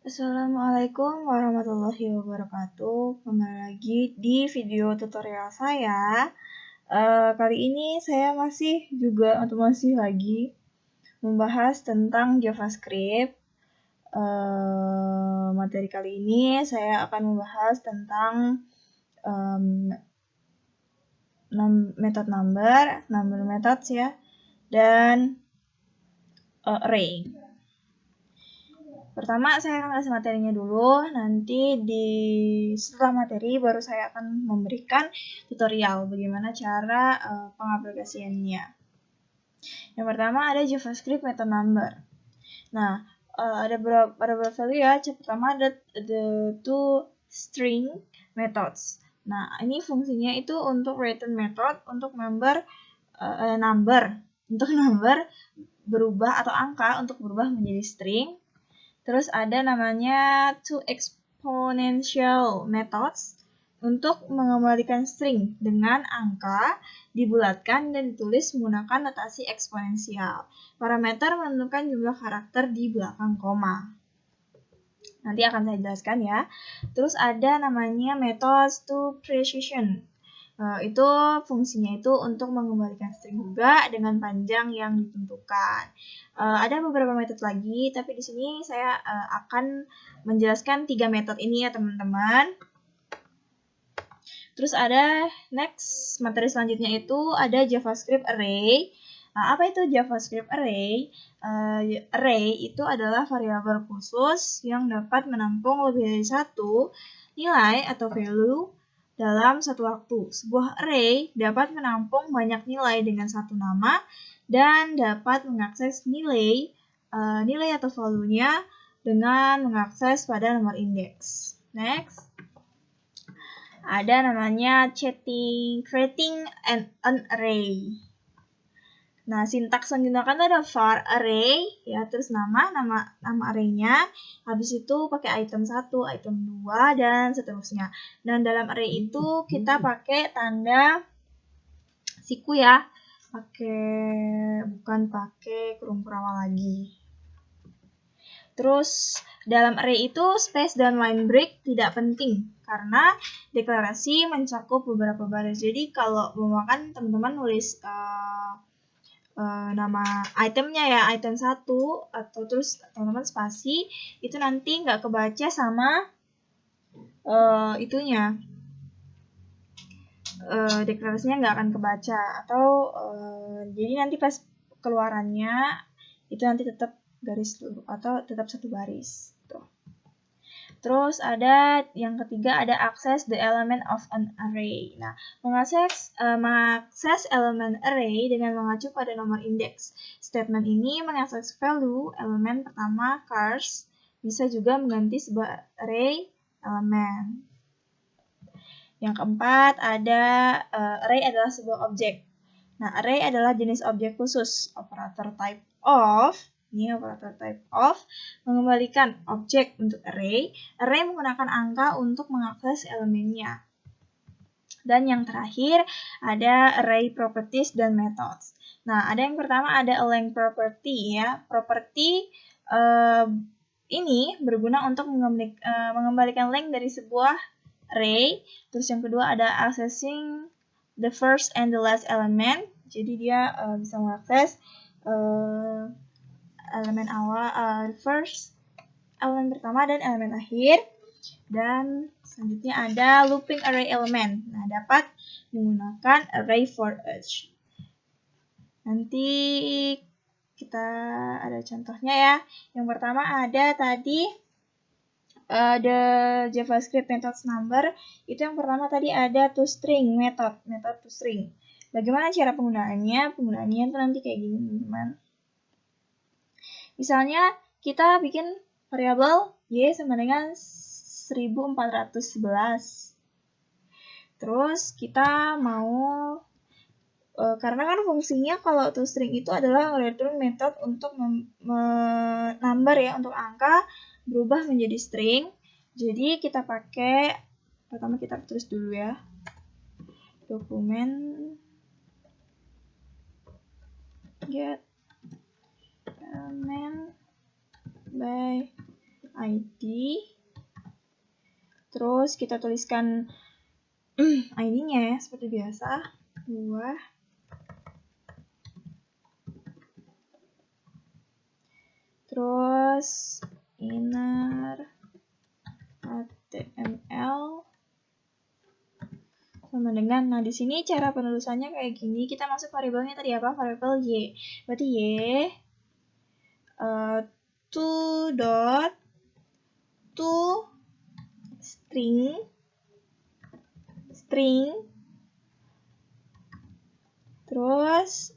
Assalamualaikum warahmatullahi wabarakatuh. Kembali lagi di video tutorial saya. Kali ini saya masih lagi membahas tentang JavaScript. Materi kali ini saya akan membahas tentang method number methods ya, dan array. Pertama, saya akan kasih materinya dulu, nanti setelah materi baru saya akan memberikan tutorial bagaimana cara pengaplikasiannya. Yang pertama ada JavaScript method number. Nah, ada beberapa value ya. Pertama ada the two string methods. Nah, ini fungsinya itu untuk return method untuk number berubah atau angka untuk berubah menjadi string. Terus ada namanya two exponential methods untuk mengembalikan string dengan angka dibulatkan dan ditulis menggunakan notasi eksponensial. Parameter menentukan jumlah karakter di belakang koma. Nanti akan saya jelaskan ya. Terus ada namanya methods to precision. Itu fungsinya itu untuk mengembalikan string juga dengan panjang yang ditentukan. Ada beberapa metode lagi, tapi di sini saya akan menjelaskan 3 metode ini ya teman-teman. Terus ada next materi selanjutnya itu ada JavaScript array. Nah, apa itu JavaScript array? Array itu adalah variabel khusus yang dapat menampung lebih dari satu nilai atau value dalam satu waktu. Sebuah array dapat menampung banyak nilai dengan satu nama dan dapat mengakses nilai atau value-nya dengan mengakses pada nomor indeks. Next. Ada namanya creating an array. Nah, sintaks yang digunakan itu ada var array, ya, terus nama array-nya, habis itu pakai item 1, item 2, dan seterusnya. Dan dalam array itu kita pakai tanda siku ya, bukan pakai kurung kurama lagi. Terus dalam array itu space dan line break tidak penting karena deklarasi mencakup beberapa baris. Jadi kalau kan teman-teman nulis nama itemnya ya, item 1 atau terus teman-teman spasi, itu nanti nggak kebaca sama deklarasinya nggak akan kebaca, atau jadi nanti pas keluarannya itu nanti tetap garis lurus atau tetap satu baris. Terus ada yang ketiga ada access the element of an array. Nah, mengakses elemen array dengan mengacu pada nomor indeks. Statement ini mengakses value elemen pertama cars, bisa juga mengganti sebuah array elemen. Yang keempat ada array adalah sebuah objek. Nah, array adalah jenis objek khusus. Operator type of mengembalikan objek untuk array. Array menggunakan angka untuk mengakses elemennya. Dan yang terakhir ada array properties dan methods. Nah, ada yang pertama ada length property ya. Property ini berguna untuk mengembalikan length dari sebuah array. Terus yang kedua ada accessing the first and the last element. Jadi dia bisa mengakses elemen awal, first, elemen pertama dan elemen akhir. Dan selanjutnya ada looping array element. Nah, dapat menggunakan array for each. Nanti kita ada contohnya ya. Yang pertama ada tadi the JavaScript methods number. Itu yang pertama tadi ada toString method toString. Bagaimana cara penggunaannya? Penggunaannya itu nanti kayak gini, teman-teman. Misalnya kita bikin variabel y sama dengan 1411. Terus kita mau karena kan fungsinya kalau toString itu adalah return method untuk number ya, untuk angka berubah menjadi string. Jadi kita pakai, pertama kita tulis dulu ya, dokumen get element by ID. Terus kita tuliskan ID-nya ya, seperti biasa. 2. Terus inner HTML sama dengan, nah di sini cara penulisannya kayak gini. Kita masuk variabelnya tadi apa? Variabel y. Berarti y to string terus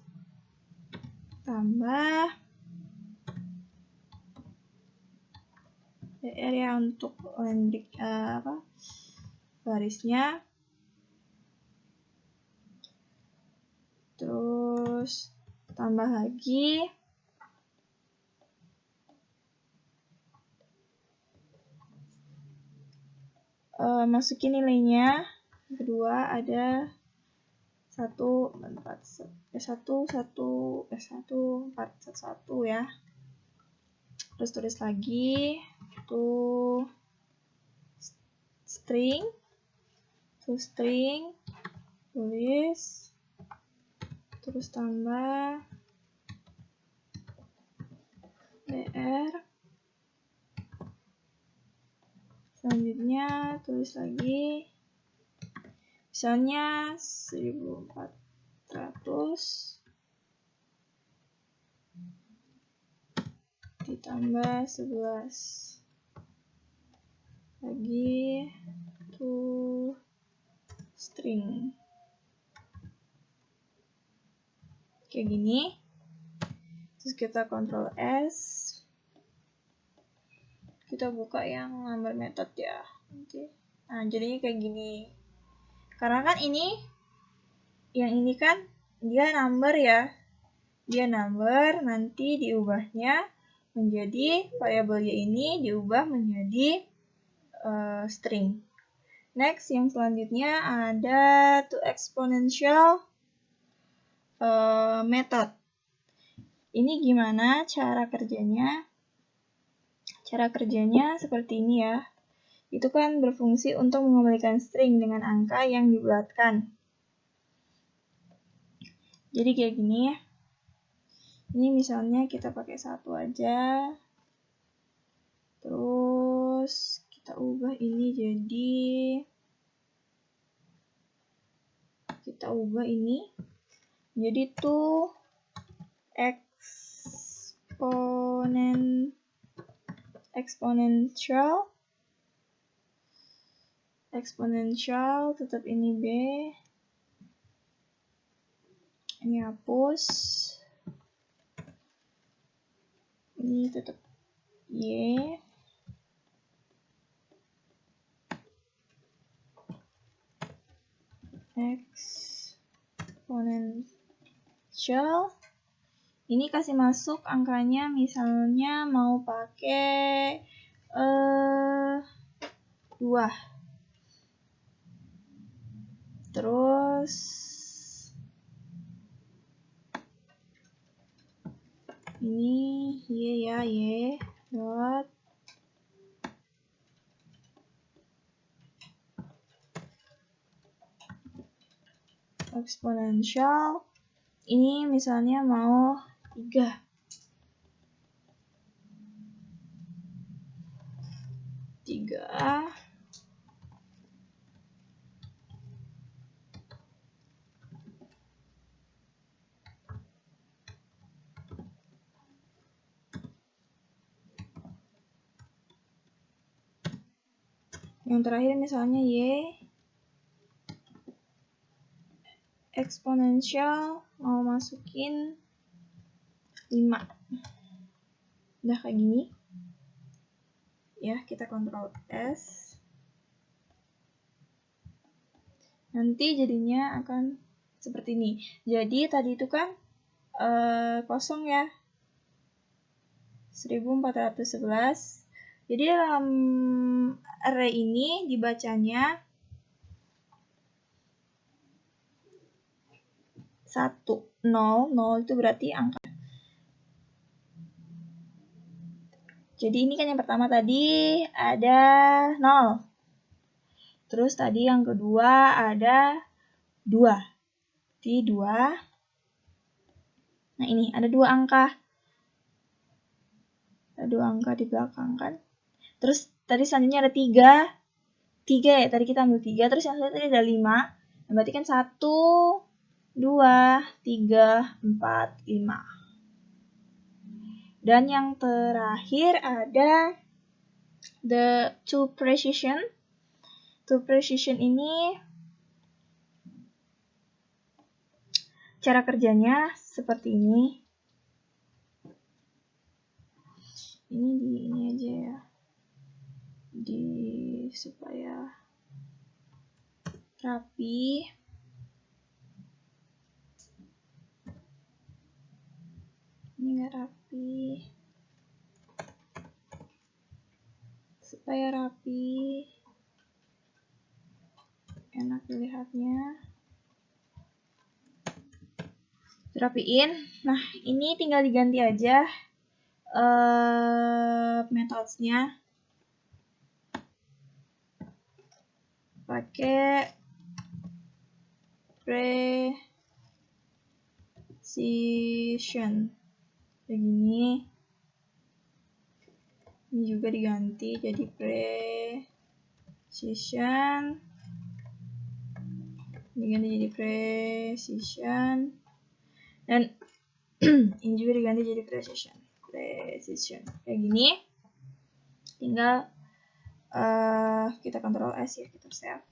tambah DR ya untuk barisnya, terus tambah lagi masukin nilainya. Kedua ada 141 ya. Terus tulis lagi to string tulis, terus tambah DR. Selanjutnya tulis lagi misalnya 1400 ditambah 11 lagi to string. Kayak gini. Terus kita Ctrl S. Kita buka yang number method ya. Nah, jadinya kayak gini. Karena kan yang ini kan dia number ya. Dia number, nanti diubahnya menjadi variabel y ini diubah menjadi string. Next, yang selanjutnya ada to exponential method. Ini gimana cara kerjanya? Cara kerjanya seperti ini ya. Itu kan berfungsi untuk mengembalikan string dengan angka yang dibulatkan. Jadi kayak gini. Ini misalnya kita pakai 1 aja. Terus kita ubah ini jadi to exponential tetap ini B, ini hapus, ini tetap Y, exponential. Ini kasih masuk angkanya, misalnya mau pakai 2. Terus ini Y ya, Y dot exponential. Ini misalnya mau 3. Yang terakhir misalnya Y exponential mau masukin 5. Udah kayak gini. Ya, kita Ctrl S. Nanti jadinya akan seperti ini. Jadi tadi itu kan kosong ya. 1411. Jadi dalam array ini dibacanya 1, 0 itu berarti angka. Jadi ini kan yang pertama tadi ada 0. Terus tadi yang kedua ada 2. Di 2. Nah ini ada 2 angka. Ada 2 angka di belakang kan. Terus tadi selanjutnya ada 3. 3 ya, tadi kita ambil 3. Terus yang tadi ada 5. Nah, berarti kan 1, 2, 3, 4, 5. Dan yang terakhir ada the two precision. Two precision ini cara kerjanya seperti ini. Ini aja ya. Supaya rapi. Ini nggak rapi. Supaya rapi. Enak dilihatnya. Rapiin. Nah, ini tinggal diganti aja methods-nya. Pakai precision. Begini. Ini juga diganti jadi precision. Diganti jadi precision. Dan ini juga diganti jadi precision. Kayak gini. Tinggal kita Ctrl S ya, kita save.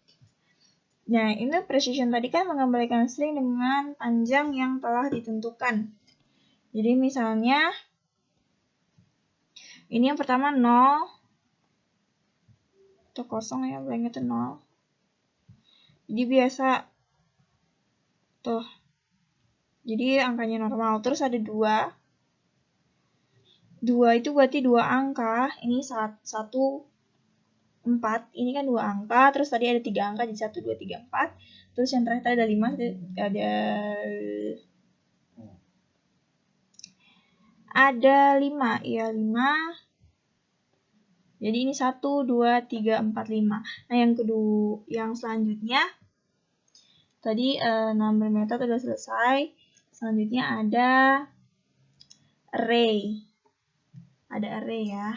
Nah, ini precision tadi kan mengembalikan string dengan panjang yang telah ditentukan. Jadi misalnya ini yang pertama 0 atau kosong ya, blank itu 0. Jadi biasa tuh. Jadi angkanya normal. Terus ada 2. 2 itu berarti 2 angka. Ini 1, 4. Ini kan 2 angka. Terus tadi ada 3 angka, jadi 1, 2, 3, 4. Terus yang terakhir ada 5. Ada 5. Iya, 5. Jadi ini 1, 2, 3, 4, 5. Nah, yang selanjutnya tadi number method udah selesai. Selanjutnya ada array. Ada array ya.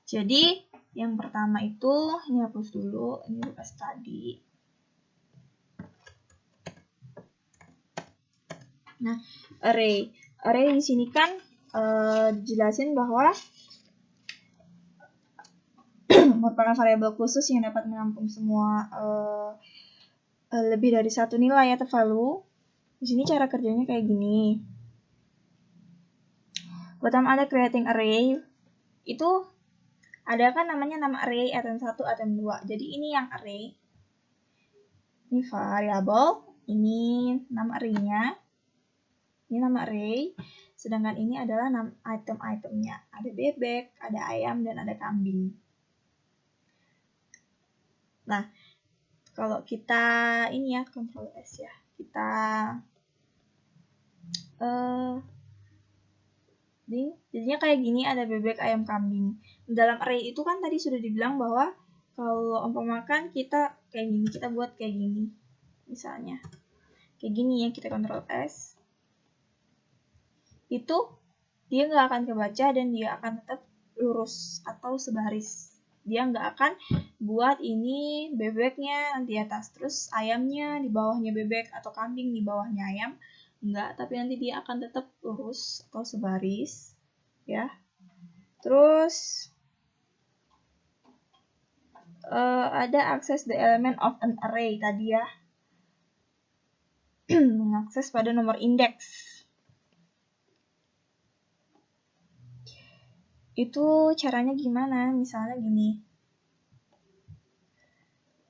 Jadi yang pertama itu ini hapus dulu, ini bekas tadi. Nah, array di sini kan dijelasin bahwa merupakan variabel khusus yang dapat menampung semua lebih dari satu nilai atau value. Di sini cara kerjanya kayak gini. Pertama ada creating array. Itu ada kan namanya nama array item 1, item 2. Jadi ini yang array. Ini variabel, ini nama array-nya. Ini nama array. Sedangkan ini adalah nama item-itemnya. Ada bebek, ada ayam, dan ada kambing. Nah, kalau kita ini ya, Ctrl S ya. Kita jadinya kayak gini, ada bebek, ayam, kambing. Dalam array itu kan tadi sudah dibilang bahwa kalau umpamakan kita kayak gini, kita buat kayak gini. Misalnya. Kayak gini ya, kita Ctrl S. Itu dia nggak akan kebaca dan dia akan tetap lurus atau sebaris. Dia nggak akan buat ini bebeknya nanti di atas, terus ayamnya di bawahnya bebek atau kambing di bawahnya ayam. Enggak, tapi nanti dia akan tetap lurus atau sebaris. Ya. Terus ada access the element of an array tadi ya. Mengakses pada nomor indeks. Itu caranya gimana? Misalnya gini.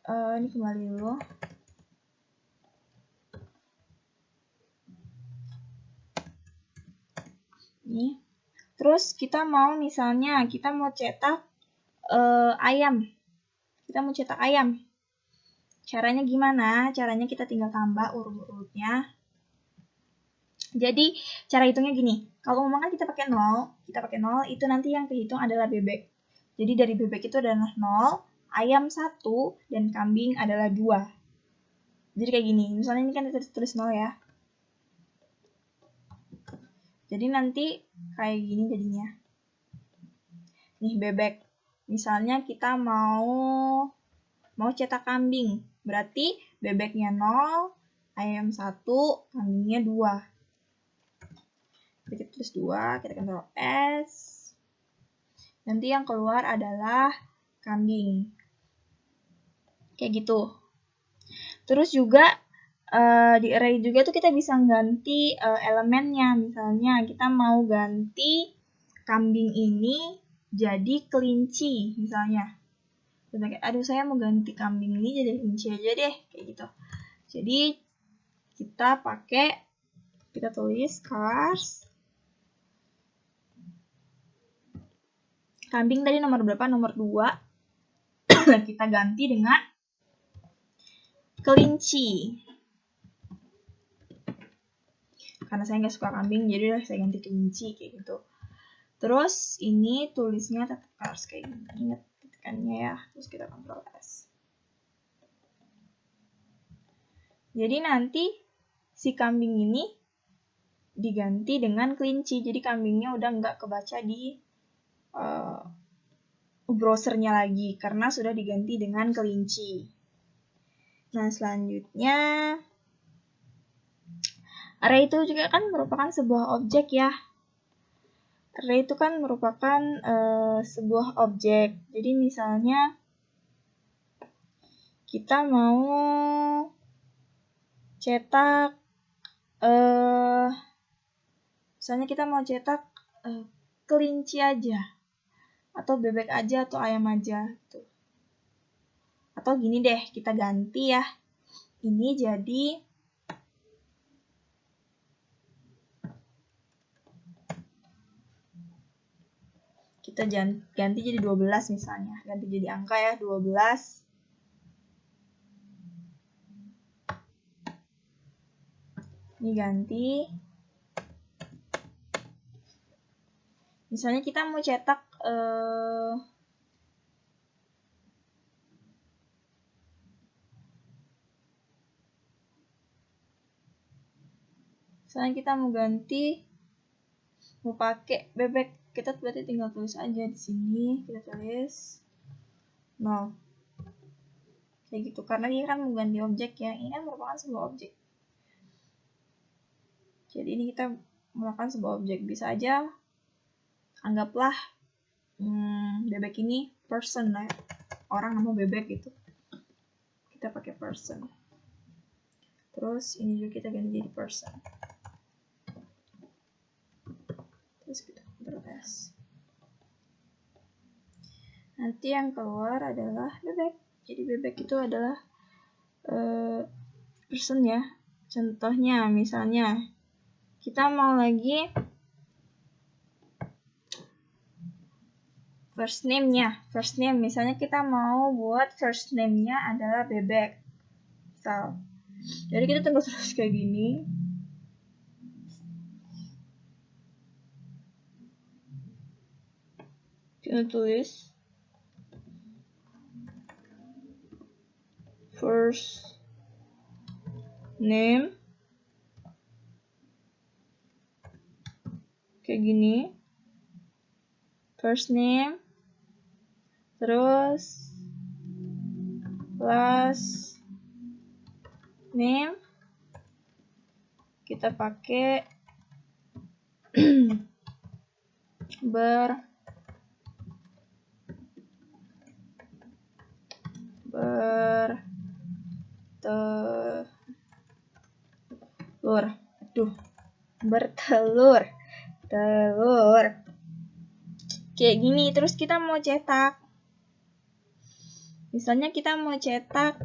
Ini kembali dulu. Ini. Terus kita mau misalnya kita mau cetak ayam. Kita mau cetak ayam. Caranya gimana? Caranya kita tinggal tambah urut-urutnya. Jadi cara hitungnya gini, kalau umpamanya kita pakai 0, itu nanti yang kehitung adalah bebek. Jadi dari bebek itu adalah 0, ayam 1, dan kambing adalah 2. Jadi kayak gini, misalnya ini kan tulis 0 ya. Jadi nanti kayak gini jadinya. Nih bebek, misalnya kita mau cetak kambing, berarti bebeknya 0, ayam 1, kambingnya 2. Kita tulis 2, kita Ctrl S. Nanti yang keluar adalah kambing. Kayak gitu. Terus juga di array juga tuh kita bisa ganti elemennya. Misalnya kita mau ganti kambing ini jadi kelinci misalnya. Aduh saya mau ganti kambing ini jadi kelinci aja deh, kayak gitu. Jadi kita tulis cars. Kambing tadi nomor berapa? Nomor 2. Kita ganti dengan kelinci. Karena saya nggak suka kambing, jadi udah saya ganti kelinci kayak gitu. Terus ini tulisnya tetap cars kayak gini. Ingat ketikannya ya. Terus kita Ctrl S. Jadi nanti si kambing ini diganti dengan kelinci. Jadi kambingnya udah nggak kebaca di browsernya lagi karena sudah diganti dengan kelinci. Nah, selanjutnya array itu juga kan merupakan sebuah objek ya. Array itu kan merupakan sebuah objek. Jadi misalnya kita mau cetak kelinci aja, atau bebek aja, atau ayam aja gitu. Atau gini deh, kita ganti ya. Ini jadi kita ganti jadi 12 misalnya. Ganti jadi angka ya, 12. Ini ganti. Misalnya kita mau cetak misalnya kita mau ganti, mau pakai bebek, kita berarti tinggal tulis aja di sini, kita tulis 0. Kayak gitu, karena dia kan mau ganti objek ya, ini kan merupakan sebuah objek. Jadi ini kita melakukan sebuah objek, bisa aja anggaplah bebek ini person lah ya. Orang nama bebek gitu. Kita pakai person. Terus ini juga kita ganti jadi person. Terus kita Ctrl S. Nanti yang keluar adalah bebek. Jadi bebek itu adalah person ya. Contohnya misalnya kita mau lagi first name-nya. First name misalnya kita mau buat first name-nya adalah bebek. Misal. Jadi kita tinggal terus kayak gini. Kita tulis first name kayak gini. First name, terus last name kita pakai bertelur. Kayak gini, terus kita mau cetak. Misalnya kita mau cetak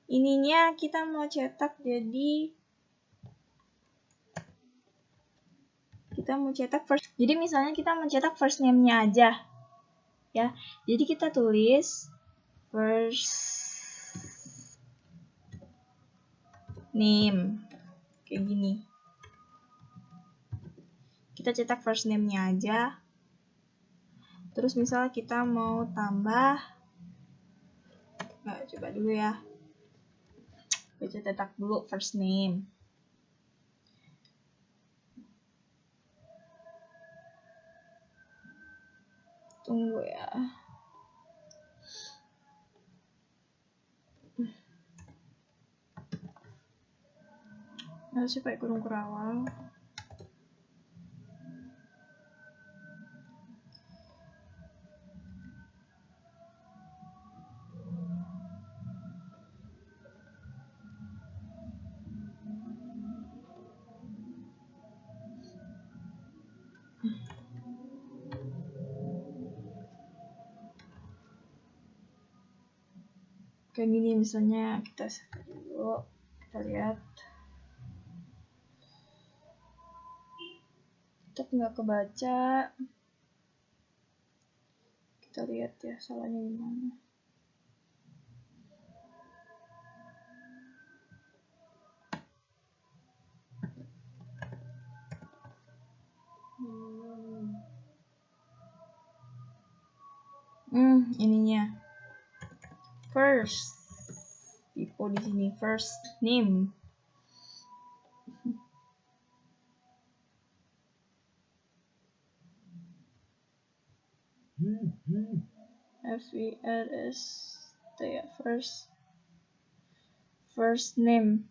ininya kita mau cetak jadi jadi misalnya kita mencetak first name-nya aja ya. Jadi kita tulis first name kayak gini. Kita cetak first name-nya aja. Terus misal kita mau tambah, coba dulu ya. Kita cetak dulu first name. Tunggu ya. Harusnya pakai kurung kerawang. Kayak gini misalnya, kita set dulu, kita lihat. Tetap nggak kebaca. Kita lihat ya salahnya di mana. Ininya. First. Tipe di sini first name. FIRST ya, first name.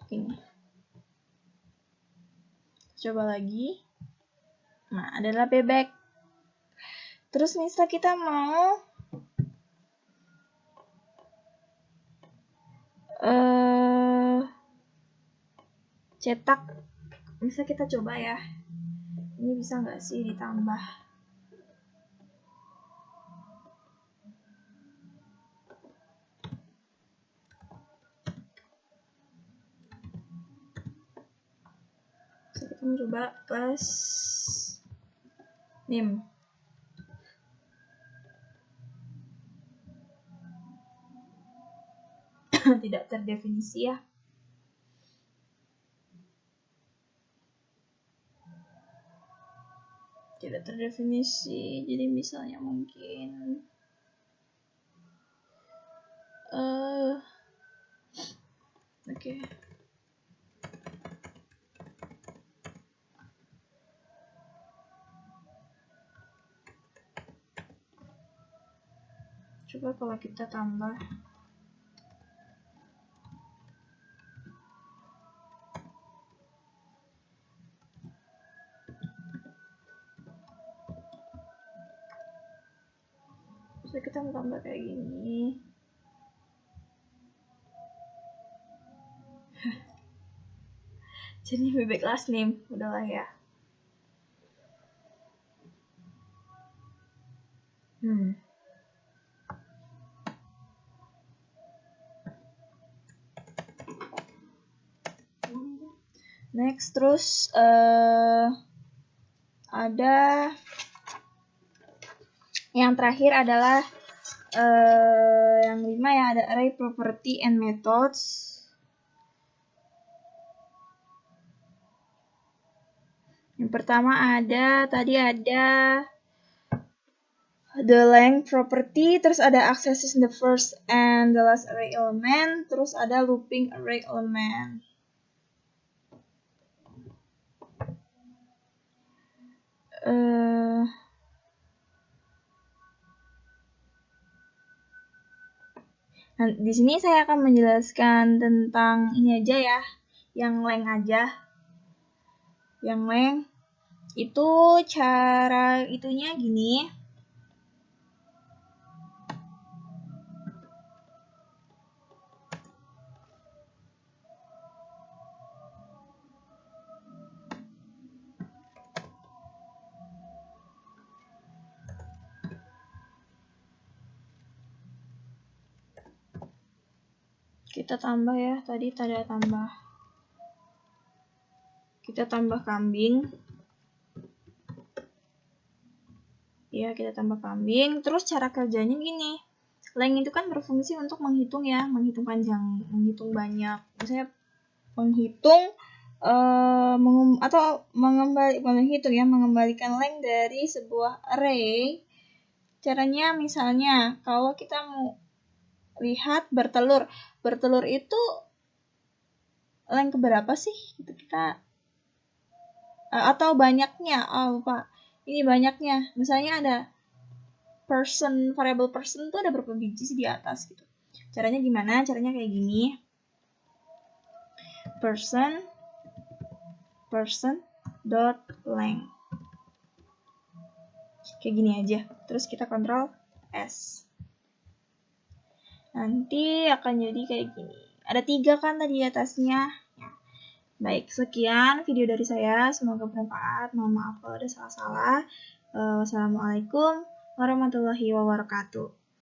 Ini. Coba lagi. Nah, adalah bebek. Terus misal kita mau cetak, misal kita coba ya. Ini bisa nggak sih ditambah? So, kita mencoba class name. Tidak terdefinisi ya. Tidak terdefinisi, jadi misalnya mungkin oke. Coba kalau kita tambah kita tambah kayak gini. Jadi bebek last name, udahlah ya. Next, terus ada yang terakhir adalah yang 5 ya, ada array property and methods. Yang pertama tadi ada the length property, terus ada accesses in the first and the last array element, terus ada looping array element. Nah, di sini saya akan menjelaskan tentang ini aja ya, yang length aja. Yang length itu cara itunya gini. Kita tambah ya, tadi ada tambah. Kita tambah kambing. Ya, kita tambah kambing. Terus cara kerjanya gini. Length itu kan berfungsi untuk menghitung ya, menghitung panjang, menghitung banyak. Misalnya menghitung mengembalikan length dari sebuah array. Caranya misalnya kalau kita mau lihat bertelur itu length berapa sih? Gitu kita atau banyaknya. Lupa. Ini banyaknya. Misalnya ada variable person tuh ada berapa biji sih di atas gitu. Caranya gimana? Caranya kayak gini. Person dot length. Kayak gini aja. Terus kita kontrol S. Nanti akan jadi kayak gini. Ada 3 kan tadi atasnya. Ya. Baik, sekian video dari saya. Semoga bermanfaat. Mohon maaf kalau ada salah-salah. Wassalamualaikum warahmatullahi wabarakatuh.